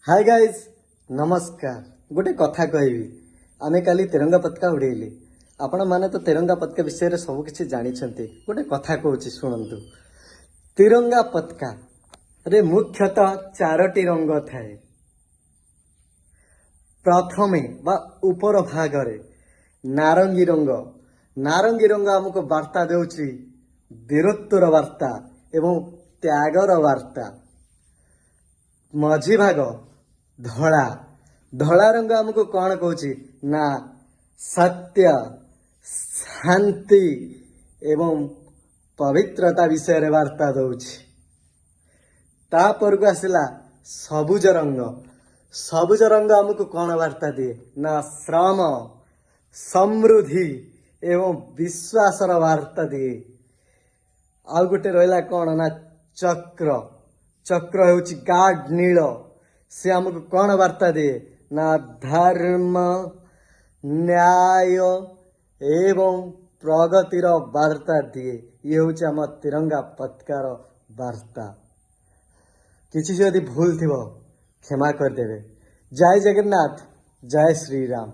Hi guys नमस्कार। गोटे कथा कहबी आमे काली तिरंगा पताका उड़ेली आपण माने तो तिरंगा पताका विषय रे सब किछि जानिछंती। गोटे कथा कहूची शुणंतु। तिरंगा पताका रे मुख्यतः चारोटी रंग थाए। प्रथमे बा ऊपर भागरे नारंगी रंग हमको वार्ता देउची वीरत्वर वार्ता एवं त्यागर वार्ता। मझी भाग धड़ा रंग हमको कौन कहूची ना सत्य शांति एवं पवित्रता विषय रे वार्ता दउची। तापर को आसला सबुज रंग हमको कौन वार्ता दिए ना श्रम समृद्धि एवं विश्वास वार्ता दिए। आउ गोटे रहा कौन ना चक्र होची गाढ़ नील से हमको कौन वार्ता दिए ना धर्म न्याय एवं प्रगतिर वार्ता दिए। ये हूँ आम तिरंगा पताकार वार्ता। किसी से यदि भूल थी क्षमा करदेवे। जय जगन्नाथ, जय श्री राम।